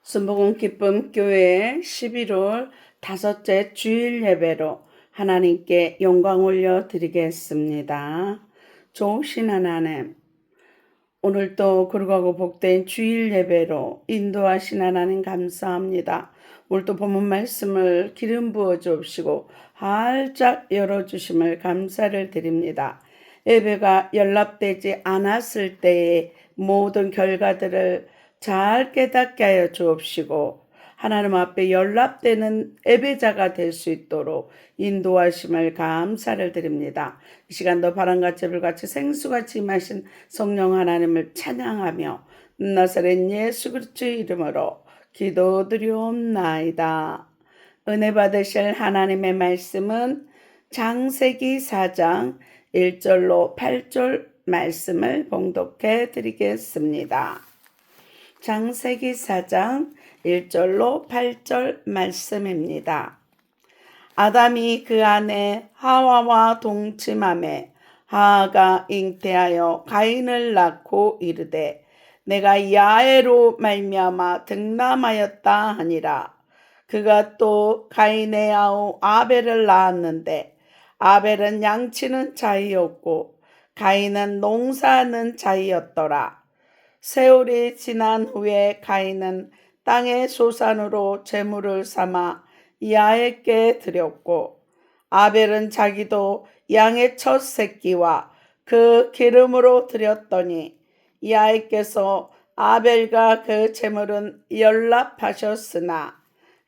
순복음 기쁨 교회 11월 다섯째 주일 예배로 하나님께 영광 올려 드리겠습니다. 좋으신 하나님, 오늘도 거룩하고 복된 주일 예배로 인도하신 하나님 감사합니다. 오늘도 본문 말씀을 기름 부어 주옵시고 활짝 열어주심을 감사를 드립니다. 예배가 연락되지 않았을 때의 모든 결과들을 잘 깨닫게 하여 주옵시고 하나님 앞에 연락되는 예배자가 될 수 있도록 인도하심을 감사를 드립니다. 이 시간도 바람같이 불같이 생수같이 임하신 성령 하나님을 찬양하며 나사렛 예수 그리스도의 이름으로 기도드리옵나이다. 은혜 받으실 하나님의 말씀은 창세기 4장 1절로 8절 말씀을 봉독해 드리겠습니다. 창세기 4장 1절로 8절 말씀입니다. 아담이 그 아내 하와와 동침하매 하와가 잉태하여 가인을 낳고 이르되 내가 야훼로 말미암아 득남하였다 하니라. 그가 또 가인의 아우 아벨을 낳았는데 아벨은 양치는 자이였고 가인은 농사하는 자이였더라. 세월이 지난 후에 가인은 땅의 소산으로 제물을 삼아 야훼께 드렸고 아벨은 자기도 양의 첫 새끼와 그 기름으로 드렸더니 야훼께서 아벨과 그 제물은 연락하셨으나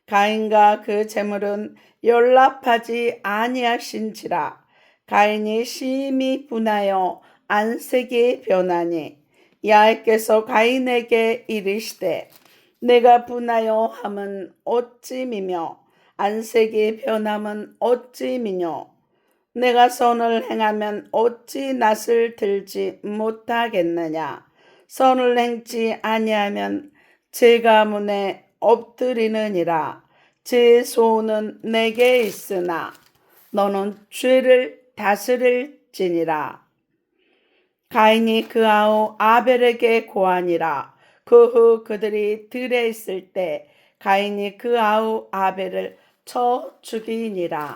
가인과 그 제물은 연락하지 아니하신지라. 가인이 심히 분하여 안색이 변하니 야훼께서 가인에게 이르시되 내가 분하여 함은 어찌미며 안색이 변함은 어찌미뇨. 내가 선을 행하면 어찌 낯을 들지 못하겠느냐. 선을 행치 아니하면 제 가문에 엎드리느니라. 제 소원은 내게 있으나 너는 죄를 다스릴지니라. 가인이 그 아우 아벨에게 고하니라. 그 후 그들이 들에 있을 때 가인이 그 아우 아벨을 쳐 죽이니라.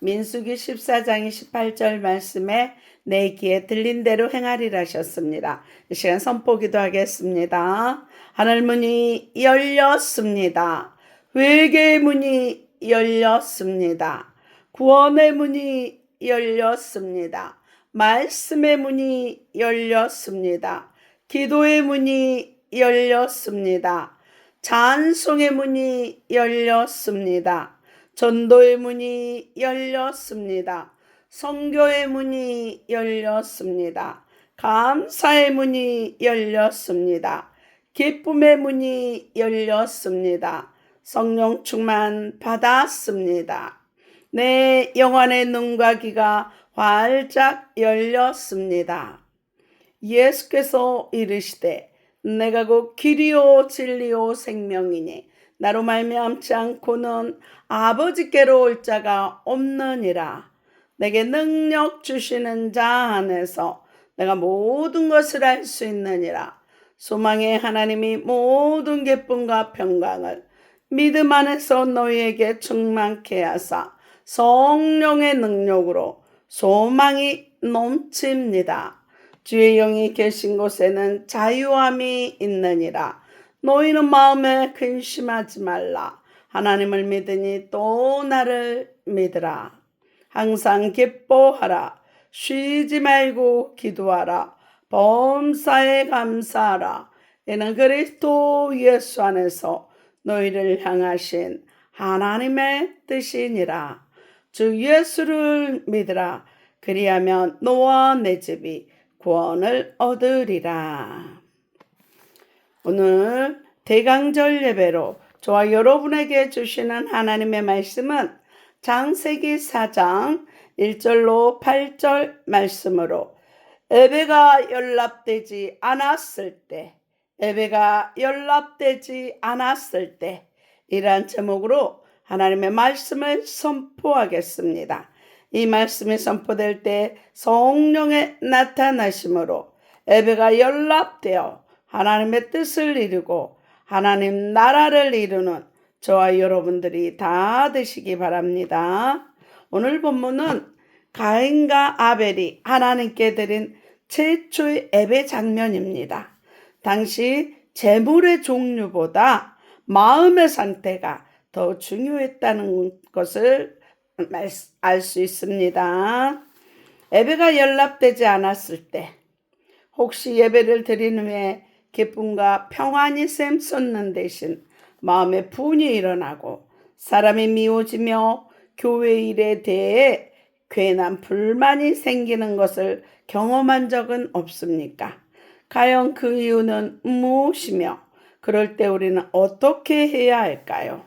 민수기 14장 28절 말씀에 내 귀에 들린 대로 행하리라 하셨습니다. 이 시간 선포기도 하겠습니다. 하늘 문이 열렸습니다. 회개의 문이 열렸습니다. 구원의 문이 열렸습니다. 말씀의 문이 열렸습니다. 기도의 문이 열렸습니다. 찬송의 문이 열렸습니다. 전도의 문이 열렸습니다. 선교의 문이 열렸습니다. 감사의 문이 열렸습니다. 기쁨의 문이 열렸습니다. 성령 충만 받았습니다. 내 영혼의 눈과 귀가 활짝 열렸습니다. 예수께서 이르시되 내가 곧 길이요 진리요 생명이니 나로 말미암지 않고는 아버지께로 올 자가 없느니라. 내게 능력 주시는 자 안에서 내가 모든 것을 할 수 있느니라. 소망의 하나님이 모든 기쁨과 평강을 믿음 안에서 너희에게 충만케 하사 성령의 능력으로 소망이 넘칩니다. 주의 영이 계신 곳에는 자유함이 있느니라. 너희는 마음에 근심하지 말라. 하나님을 믿으니 또 나를 믿으라. 항상 기뻐하라. 쉬지 말고 기도하라. 범사에 감사하라. 이는 그리스도 예수 안에서 너희를 향하신 하나님의 뜻이니라. 주 예수를 믿으라. 그리하면 너와 내 집이 구원을 얻으리라. 오늘 대강절 예배로 저와 여러분에게 주시는 하나님의 말씀은 창세기 4장 1절로 8절 말씀으로 예배가 연락되지 않았을 때, 예배가 연락되지 않았을 때 이란 제목으로 하나님의 말씀을 선포하겠습니다. 이 말씀이 선포될 때 성령의 나타나심으로 예배가 연락되어 하나님의 뜻을 이루고 하나님 나라를 이루는 저와 여러분들이 다 되시기 바랍니다. 오늘 본문은 가인과 아벨이 하나님께 드린 최초의 예배 장면입니다. 당시 제물의 종류보다 마음의 상태가 더 중요했다는 것을 알 수 있습니다. 예배가 연락되지 않았을 때 혹시 예배를 드린 후에 기쁨과 평안이 샘솟는 대신 마음의 분이 일어나고 사람이 미워지며 교회 일에 대해 괜한 불만이 생기는 것을 경험한 적은 없습니까? 과연 그 이유는 무엇이며 그럴 때 우리는 어떻게 해야 할까요?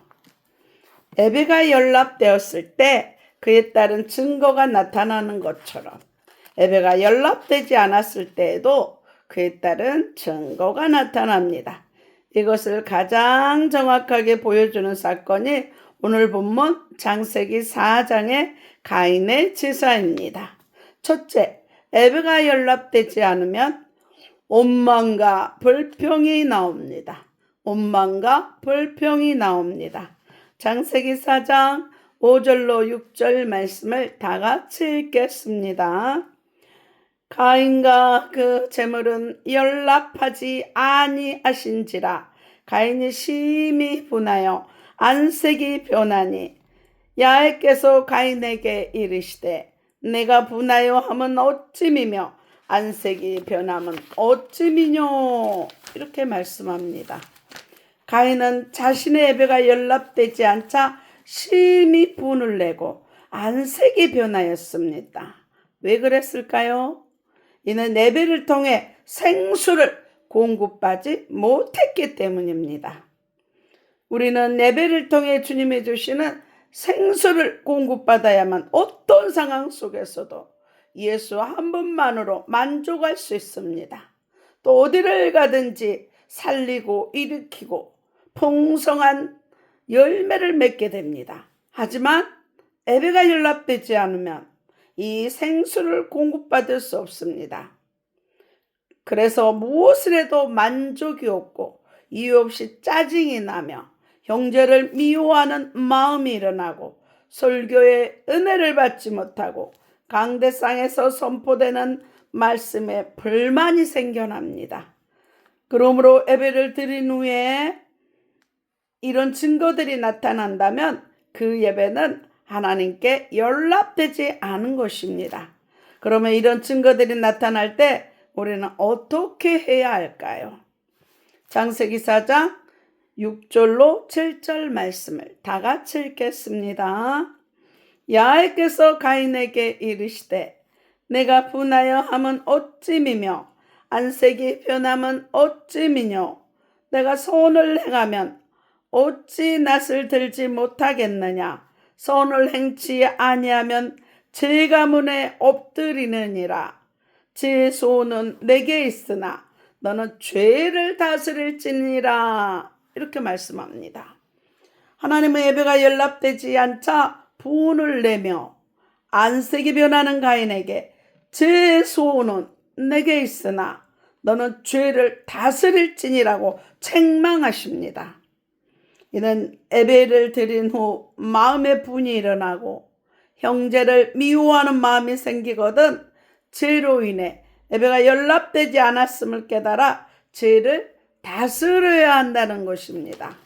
예배가 연락되었을 때 그에 따른 증거가 나타나는 것처럼 예배가 연락되지 않았을 때에도 그에 따른 증거가 나타납니다. 이것을 가장 정확하게 보여주는 사건이 오늘 본문 창세기 4장의 가인의 제사입니다. 첫째, 예배가 연락되지 않으면 원망과 불평이 나옵니다. 원망과 불평이 나옵니다. 창세기 4장 5절로 6절 말씀을 다 같이 읽겠습니다. 가인과 그 제물은 연락하지 아니하신지라 가인이 심히 분하여 안색이 변하니 야훼께서 가인에게 이르시되 내가 분하여 함은 어찌미며 안색이 변함은 어찌미뇨 이렇게 말씀합니다. 가인은 자신의 예배가 연락되지 않자 심히 분을 내고 안색이 변하였습니다. 왜 그랬을까요? 이는 예배를 통해 생수를 공급받지 못했기 때문입니다. 우리는 예배를 통해 주님이 주시는 생수를 공급받아야만 어떤 상황 속에서도 예수 한 분만으로 만족할 수 있습니다. 또 어디를 가든지 살리고 일으키고 풍성한 열매를 맺게 됩니다. 하지만 예배가 연락되지 않으면 이 생수를 공급받을 수 없습니다. 그래서 무엇을 해도 만족이 없고 이유 없이 짜증이 나며 형제를 미워하는 마음이 일어나고 설교의 은혜를 받지 못하고 강대상에서 선포되는 말씀에 불만이 생겨납니다. 그러므로 예배를 드린 후에 이런 증거들이 나타난다면 그 예배는 하나님께 연락되지 않은 것입니다. 그러면 이런 증거들이 나타날 때 우리는 어떻게 해야 할까요? 창세기 4장 6절로 7절 말씀을 다 같이 읽겠습니다. 야훼께서 가인에게 이르시되 내가 분하여 함은 어찌미며 안색이 변함은 어찌미뇨 내가 손을 행하면 어찌 낯을 들지 못하겠느냐 선을 행치 아니하면 제 가문에 엎드리느니라. 제 소는 내게 있으나 너는 죄를 다스릴지니라. 이렇게 말씀합니다. 하나님의 예배가 연락되지 않자 분을 내며 안색이 변하는 가인에게 제 소는 내게 있으나 너는 죄를 다스릴지니라고 책망하십니다. 이는 예배를 드린 후 마음의 분이 일어나고 형제를 미워하는 마음이 생기거든 죄로 인해 예배가 연락되지 않았음을 깨달아 죄를 다스려야 한다는 것입니다.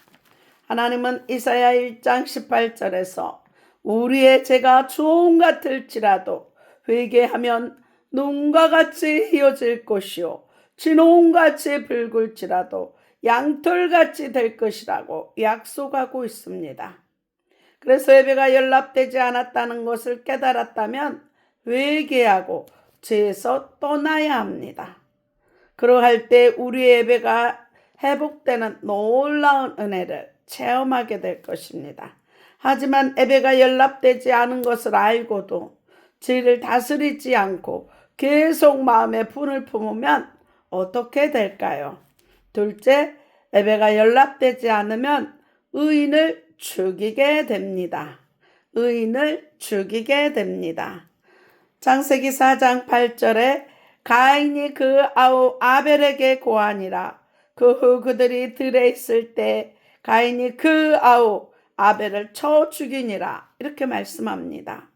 하나님은 이사야 1장 18절에서 우리의 죄가 주홍 같을지라도 회개하면 눈과 같이 휘어질 것이요 진홍같이 붉을지라도 양털같이 될 것이라고 약속하고 있습니다. 그래서 예배가 연락되지 않았다는 것을 깨달았다면 회개하고 죄에서 떠나야 합니다. 그러할 때 우리의 예배가 회복되는 놀라운 은혜를 체험하게 될 것입니다. 하지만 예배가 연락되지 않은 것을 알고도 죄를 다스리지 않고 계속 마음에 분을 품으면 어떻게 될까요? 둘째, 예배가 연락되지 않으면 의인을 죽이게 됩니다. 의인을 죽이게 됩니다. 창세기 4장 8절에 가인이 그 아우 아벨에게 고하니라 그 후 그들이 들에 있을 때 가인이 그 아우 아벨을 쳐 죽이니라. 이렇게 말씀합니다.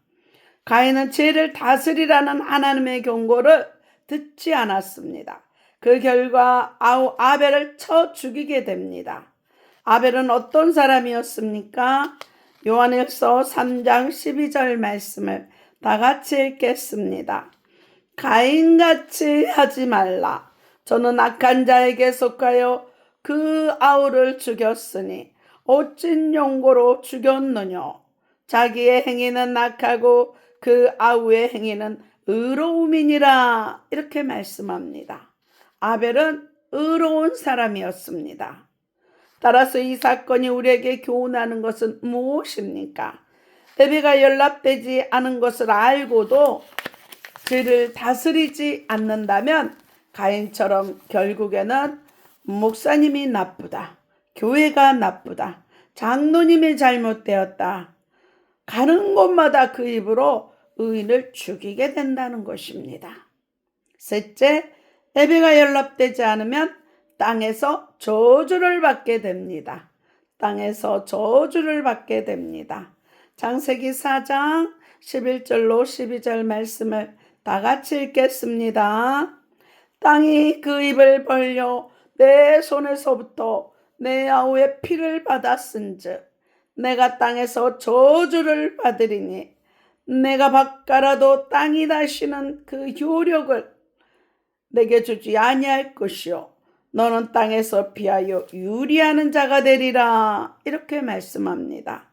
가인은 죄를 다스리라는 하나님의 경고를 듣지 않았습니다. 그 결과 아우 아벨을 쳐 죽이게 됩니다. 아벨은 어떤 사람이었습니까? 요한일서 3장 12절 말씀을 다 같이 읽겠습니다. 가인같이 하지 말라. 저는 악한 자에게 속하여 그 아우를 죽였으니 어찐 용고로 죽였느냐. 자기의 행위는 악하고 그 아우의 행위는 의로움이니라. 이렇게 말씀합니다. 아벨은 의로운 사람이었습니다. 따라서 이 사건이 우리에게 교훈하는 것은 무엇입니까? 레베가 연락되지 않은 것을 알고도 그를 다스리지 않는다면 가인처럼 결국에는 목사님이 나쁘다, 교회가 나쁘다, 장로님이 잘못되었다, 가는 곳마다 그 입으로 의인을 죽이게 된다는 것입니다. 셋째, 레베가 연락되지 않으면 땅에서 저주를 받게 됩니다. 땅에서 저주를 받게 됩니다. 창세기 4장 11절로 12절 말씀을 다 같이 읽겠습니다. 땅이 그 입을 벌려 내 손에서부터 내 아우의 피를 받았은즉 내가 땅에서 저주를 받으리니 내가 밭가라도 땅이 다시는 그 효력을 내게 주지 아니할 것이요 너는 땅에서 피하여 유리하는 자가 되리라. 이렇게 말씀합니다.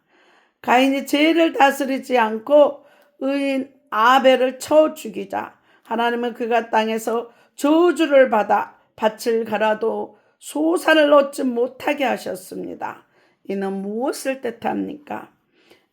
가인이 죄를 다스리지 않고 의인 아벨을 쳐 죽이자 하나님은 그가 땅에서 저주를 받아 밭을 갈아도 소산을 얻지 못하게 하셨습니다. 이는 무엇을 뜻합니까?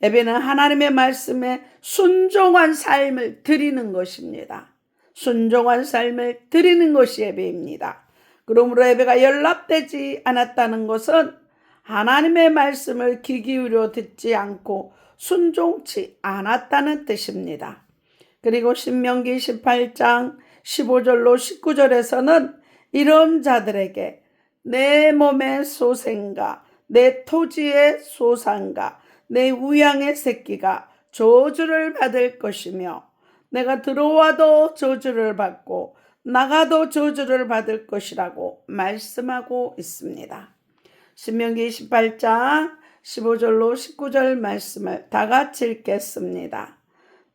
예배는 하나님의 말씀에 순종한 삶을 드리는 것입니다. 순종한 삶을 드리는 것이 예배입니다. 그러므로 예배가 연락되지 않았다는 것은 하나님의 말씀을 귀 기울여 듣지 않고 순종치 않았다는 뜻입니다. 그리고 신명기 18장 15절로 19절에서는 이런 자들에게 내 몸의 소생과 내 토지의 소산과 내 우양의 새끼가 저주를 받을 것이며 내가 들어와도 저주를 받고 나가도 저주를 받을 것이라고 말씀하고 있습니다. 신명기 28장 15절로 19절 말씀을 다 같이 읽겠습니다.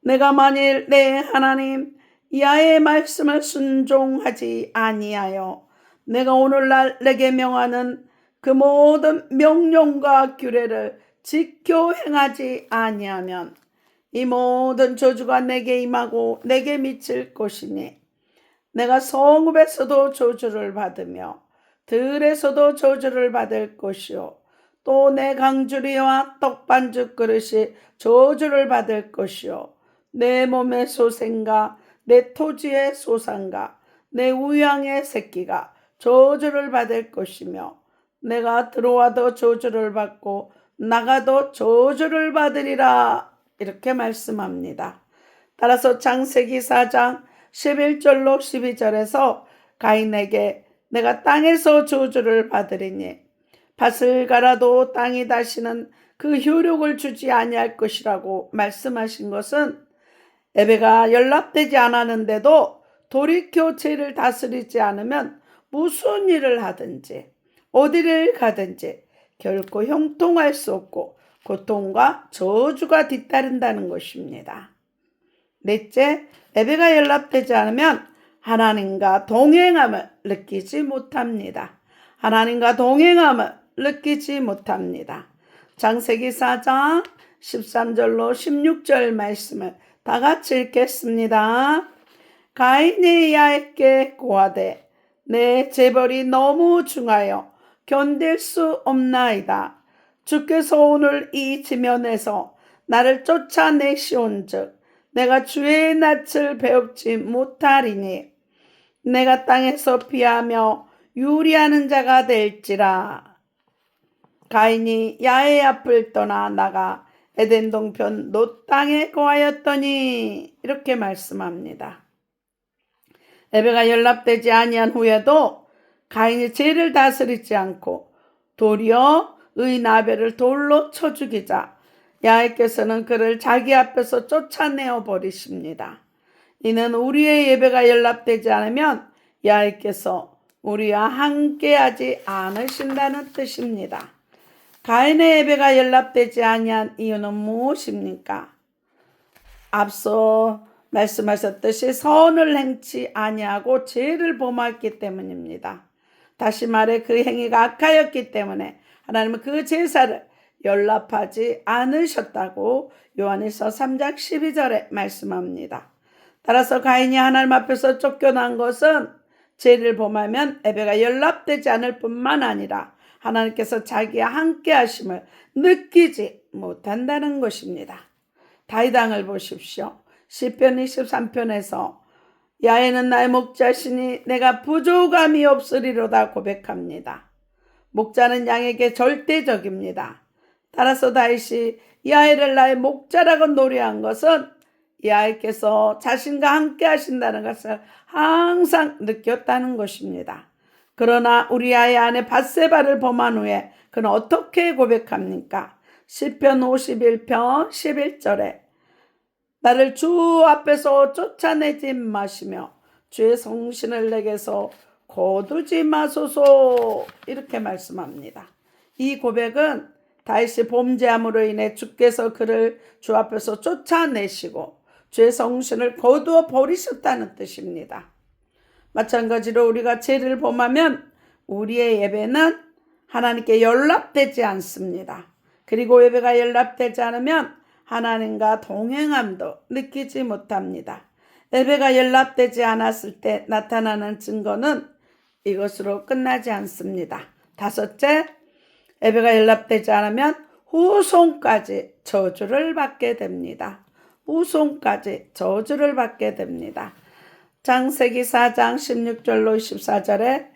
내가 만일 내 하나님 야훼의 말씀을 순종하지 아니하여 내가 오늘날 내게 명하는 그 모든 명령과 규례를 지켜 행하지 아니하면 이 모든 저주가 내게 임하고 내게 미칠 것이니 내가 성읍에서도 저주를 받으며 들에서도 저주를 받을 것이요 또 내 강주리와 떡반죽 그릇이 저주를 받을 것이요 내 몸의 소생과 내 토지의 소산과 내 우양의 새끼가 저주를 받을 것이며 내가 들어와도 저주를 받고 나가도 저주를 받으리라. 이렇게 말씀합니다. 따라서 창세기 4장 11절로 12절에서 가인에게 내가 땅에서 저주를 받으리니 밭을 갈아도 땅이 다시는 그 효력을 주지 아니할 것이라고 말씀하신 것은 예배가 연락되지 않았는데도 돌이켜 죄를 다스리지 않으면 무슨 일을 하든지 어디를 가든지 결코 형통할 수 없고 고통과 저주가 뒤따른다는 것입니다. 넷째, 예배가 연락되지 않으면 하나님과 동행함을 느끼지 못합니다. 하나님과 동행함을 느끼지 못합니다. 창세기 4장 13절로 16절 말씀을 다 같이 읽겠습니다. 가인이 야훼께 고하되 내 재벌이 너무 중하여 견딜 수 없나이다. 주께서 오늘 이 지면에서 나를 쫓아내시온즉 내가 주의 낯을 배웁지 못하리니 내가 땅에서 피하며 유리하는 자가 될지라. 가인이 야훼 앞을 떠나 나가 에덴 동편 놋 땅에 거하였더니 이렇게 말씀합니다. 예배가 연락되지 아니한 후에도 가인이 죄를 다스리지 않고 도리어 의인 아벨을 돌로 쳐 죽이자 야훼께서는 그를 자기 앞에서 쫓아내어 버리십니다. 이는 우리의 예배가 연락되지 않으면 야훼께서 우리와 함께하지 않으신다는 뜻입니다. 가인의 예배가 연락되지 아니한 이유는 무엇입니까? 앞서 말씀하셨듯이 선을 행치 아니하고 죄를 범하였기 때문입니다. 다시 말해 그 행위가 악하였기 때문에 하나님은 그 제사를 연락하지 않으셨다고 요한일서 3장 12절에 말씀합니다. 따라서 가인이 하나님 앞에서 쫓겨난 것은 죄를 범하면 예배가 연락되지 않을 뿐만 아니라 하나님께서 자기와 함께 하심을 느끼지 못한다는 것입니다. 다윗왕을 보십시오. 시편 23편에서 야훼는 나의 목자시니 내가 부족함이 없으리로다 고백합니다. 목자는 양에게 절대적입니다. 따라서 다윗이 야훼를 나의 목자라고 노래한 것은 야훼께서 자신과 함께 하신다는 것을 항상 느꼈다는 것입니다. 그러나 우리아의 아내 밧세바를 범한 후에 그는 어떻게 고백합니까? 시편 51편 11절에 나를 주 앞에서 쫓아내지 마시며 주의 성신을 내게서 거두지 마소서 이렇게 말씀합니다. 이 고백은 다윗이 범죄함으로 인해 주께서 그를 주 앞에서 쫓아내시고 주의 성신을 거두어 버리셨다는 뜻입니다. 마찬가지로 우리가 죄를 범하면 우리의 예배는 하나님께 연락되지 않습니다. 그리고 예배가 연락되지 않으면 하나님과 동행함도 느끼지 못합니다. 예배가 연락되지 않았을 때 나타나는 증거는 이것으로 끝나지 않습니다. 다섯째, 예배가 연락되지 않으면 후손까지 저주를 받게 됩니다. 후손까지 저주를 받게 됩니다. 창세기 4장 16절로 24절에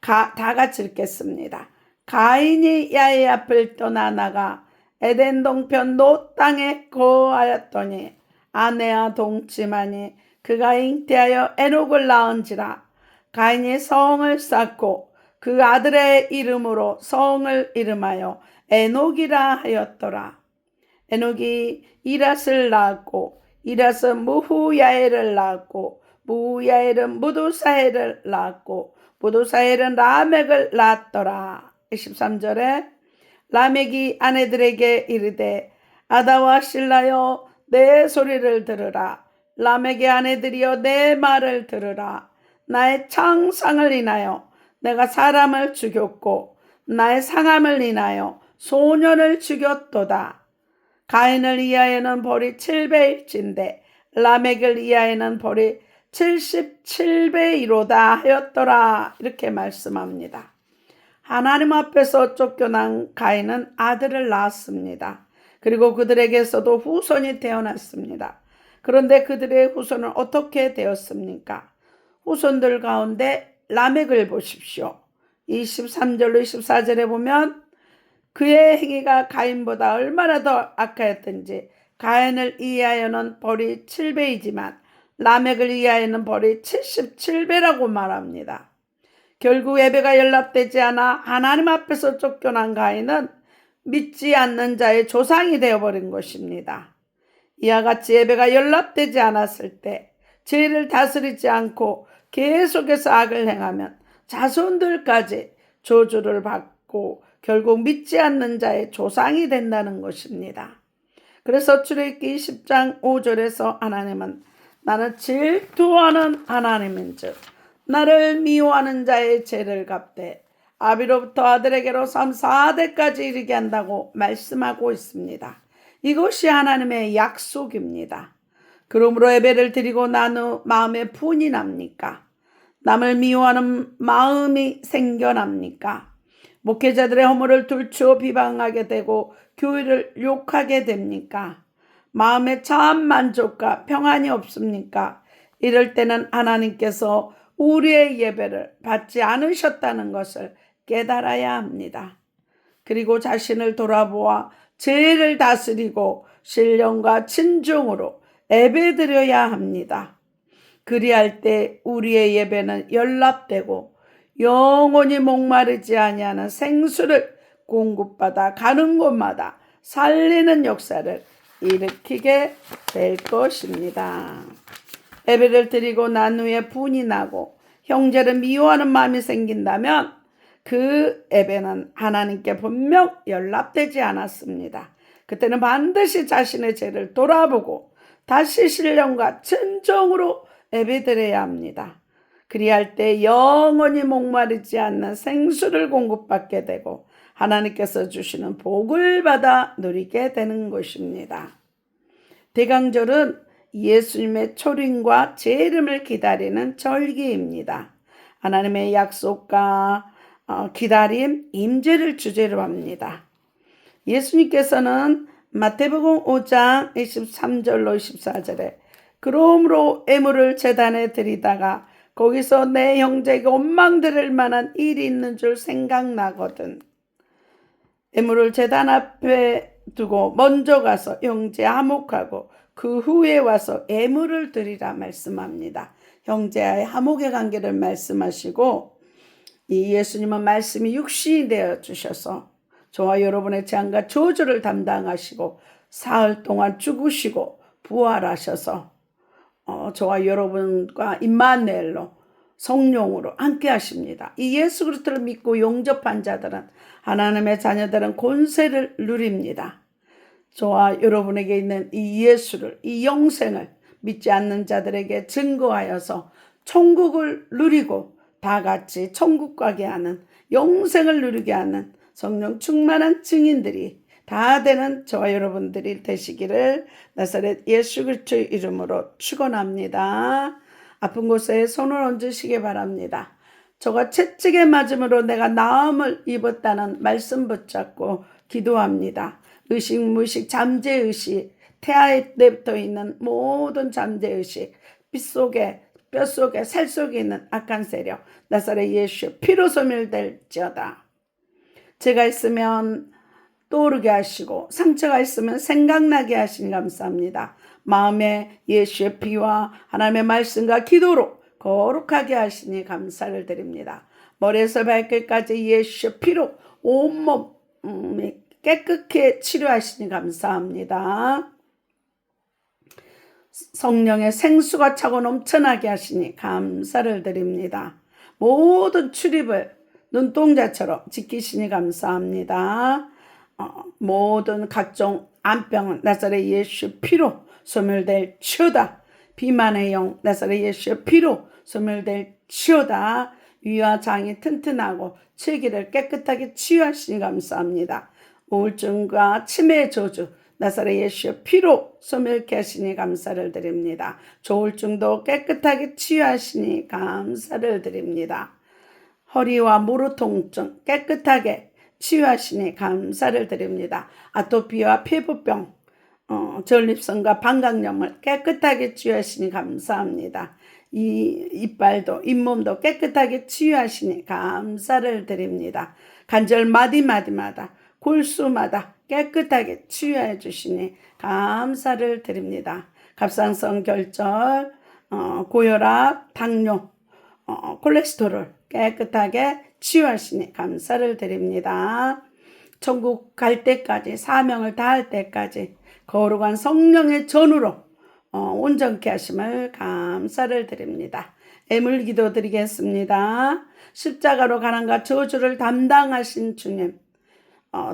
다 같이 읽겠습니다. 가인이 야훼 앞을 떠나 나가 에덴 동편 롯 땅에 거하였더니 아내와 동침하니 그가 잉태하여 에녹을 낳은지라. 가인이 성을 쌓고 그 아들의 이름으로 성을 이름하여 에녹이라 하였더라. 에녹이 이랏을 낳았고 이랏은 무후야엘을 낳았고 무후야엘은 무두사엘을 낳았고 무두사엘은 라멕을 낳았더라. 23절에 라멕이 아내들에게 이르되 아다와 실라여 내 소리를 들으라. 라멕의 아내들이여 내 말을 들으라. 나의 창상을 인하여 내가 사람을 죽였고 나의 상함을 인하여 소년을 죽였도다. 가인을 위하여는 벌이 7배일진데 라멕을 위하여는 벌이 77배이로다 하였더라. 이렇게 말씀합니다. 하나님 앞에서 쫓겨난 가인은 아들을 낳았습니다. 그리고 그들에게서도 후손이 태어났습니다. 그런데 그들의 후손은 어떻게 되었습니까? 후손들 가운데 라멕을 보십시오. 23절로 24절에 보면 그의 행위가 가인보다 얼마나 더 악하였든지 가인을 이해하여는 벌이 7배이지만 라멕을 이해하여는 벌이 77배라고 말합니다. 결국 예배가 연락되지 않아 하나님 앞에서 쫓겨난 가인은 믿지 않는 자의 조상이 되어버린 것입니다. 이와 같이 예배가 연락되지 않았을 때 죄를 다스리지 않고 계속해서 악을 행하면 자손들까지 저주를 받고 결국 믿지 않는 자의 조상이 된다는 것입니다. 그래서 출애굽기 10장 5절에서 하나님은 나는 질투하는 하나님인즉 나를 미워하는 자의 죄를 갚되 아비로부터 아들에게로 3, 4대까지 이르게 한다고 말씀하고 있습니다. 이것이 하나님의 약속입니다. 그러므로 예배를 드리고 난 후 마음에 분이 납니까? 남을 미워하는 마음이 생겨납니까? 목회자들의 허물을 둘추어 비방하게 되고 교회를 욕하게 됩니까? 마음에 참 만족과 평안이 없습니까? 이럴 때는 하나님께서 우리의 예배를 받지 않으셨다는 것을 깨달아야 합니다. 그리고 자신을 돌아보아 죄를 다스리고 신령과 진정으로 예배드려야 합니다. 그리할 때 우리의 예배는 연락되고 영원히 목마르지 아니하는 생수를 공급받아 가는 곳마다 살리는 역사를 일으키게 될 것입니다. 예배를 드리고 난 후에 분이 나고 형제를 미워하는 마음이 생긴다면 그 예배는 하나님께 분명 연락되지 않았습니다. 그때는 반드시 자신의 죄를 돌아보고 다시 신령과 진정으로 예배드려야 합니다. 그리할 때 영원히 목마르지 않는 생수를 공급받게 되고 하나님께서 주시는 복을 받아 누리게 되는 것입니다. 대강절은 예수님의 초림과 재림을 기다리는 절기입니다. 하나님의 약속과 기다림, 임재를 주제로 합니다. 예수님께서는 마태복음 5장 23절로 24절에 그러므로 애물을 제단에 드리다가 거기서 내 형제에게 원망드릴 만한 일이 있는 줄 생각나거든. 애물을 제단 앞에 두고 먼저 가서 형제 화목하고 그 후에 와서 애물을 드리라 말씀합니다. 형제와의 화목의 관계를 말씀하시고 이 예수님은 말씀이 육신이 되어 주셔서 저와 여러분의 재앙과 저주를 담당하시고 사흘 동안 죽으시고 부활하셔서 저와 여러분과 임마누엘로 성령으로 함께 하십니다. 이 예수 그리스도를 믿고 영접한 자들은 하나님의 자녀들은 권세를 누립니다. 저와 여러분에게 있는 이 예수를, 이 영생을 믿지 않는 자들에게 증거하여서 천국을 누리고 다 같이 천국 가게 하는, 영생을 누리게 하는 성령 충만한 증인들이 다 되는 저와 여러분들이 되시기를 나사렛 예수 그리스도의 이름으로 축원합니다. 아픈 곳에 손을 얹으시기 바랍니다. 저가 채찍에 맞음으로 내가 나음을 입었다는 말씀 붙잡고 기도합니다. 의식, 무의식, 잠재의식, 태아 때부터 있는 모든 잠재의식, 뼈 속에, 살 속에 있는 악한 세력, 나사렛 예수 피로 소멸될지어다. 죄가 있으면 떠오르게 하시고 상처가 있으면 생각나게 하시니 감사합니다. 마음에 예수의 피와 하나님의 말씀과 기도로 거룩하게 하시니 감사를 드립니다. 머리에서 발끝까지 예수의 피로 온몸이 깨끗게 치료하시니 감사합니다. 성령의 생수가 차고 넘쳐나게 하시니 감사를 드립니다. 모든 출입을 눈동자처럼 지키시니 감사합니다. 모든 각종 암병은 나사렛 예수 피로 소멸될 치오다. 비만의 영 나사렛 예수 피로 소멸될 치오다. 위와 장이 튼튼하고 체기를 깨끗하게 치유하시니 감사합니다. 우울증과 치매의 저주 나사렛 예수 피로 소멸케 하시니 감사를 드립니다. 조울증도 깨끗하게 치유하시니 감사를 드립니다. 허리와 무릎 통증 깨끗하게 치유하시니 감사를 드립니다. 아토피와 피부병, 전립선과 방광염을 깨끗하게 치유하시니 감사합니다. 이 이빨도 잇몸도 깨끗하게 치유하시니 감사를 드립니다. 관절 마디마디마다 골수마다 깨끗하게 치유해 주시니 감사를 드립니다. 갑상선 결절, 고혈압, 당뇨, 콜레스테롤 깨끗하게 치유하시니 감사를 드립니다. 천국 갈 때까지 사명을 다할 때까지 거룩한 성령의 전으로 온전케 하심을 감사를 드립니다. 애물 기도 드리겠습니다. 십자가로 가난과 저주를 담당하신 주님,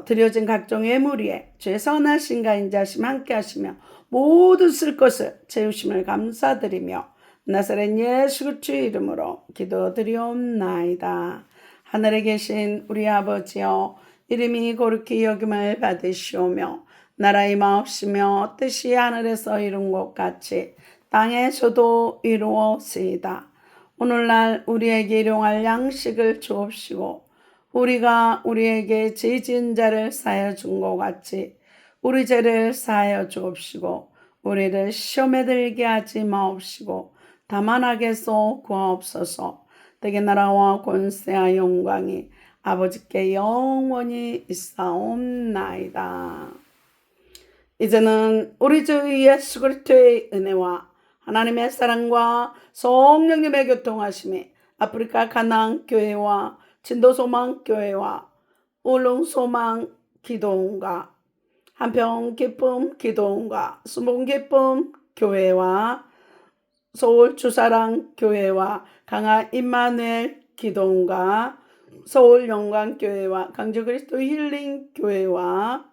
드려진 각종 애물 위에 죄선하신가 인자심 함께 하시며 모든 쓸 것을 채우심을 감사드리며 나사렛 예수 그리스도의 이름으로 기도드리옵나이다. 하늘에 계신 우리 아버지여, 이름이 거룩히 여김을 받으시오며 나라의 마옵시며 뜻이 하늘에서 이룬 것 같이 땅에서도 이루어지이다. 오늘날 우리에게 일용할 양식을 주옵시고 우리가 우리에게 죄 지은 자를 사하여 준 것 같이 우리 죄를 사하여 주옵시고 우리를 시험에 들게 하지 마옵시고 다만 악에서 구하옵소서. 대개 나라와 권세와 영광이 아버지께 영원히 있사옵나이다. 이제는 우리 주 예수 그리스도의 은혜와 하나님의 사랑과 성령님의 교통하심이 아프리카 가나안 교회와 진도소망 교회와 울릉소망 기도원과 한평 기쁨 기도원과 수봉 기쁨 교회와 서울 주사랑 교회와 강화 임마누엘 기도원과 서울 영광교회와 강주 그리스도 힐링 교회와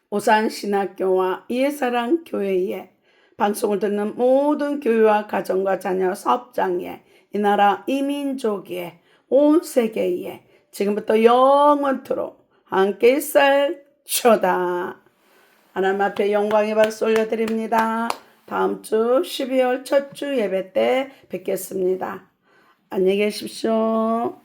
오산 신학교와 이해사랑 교회에 방송을 듣는 모든 교회와 가정과 자녀 사업장에 이 나라 이 민족에 온 세계에 지금부터 영원토록 함께 있을지어다. 하나님 앞에 영광의 박수 올려드립니다. 다음 주 12월 첫 주 예배 때 뵙겠습니다. 안녕히 계십시오.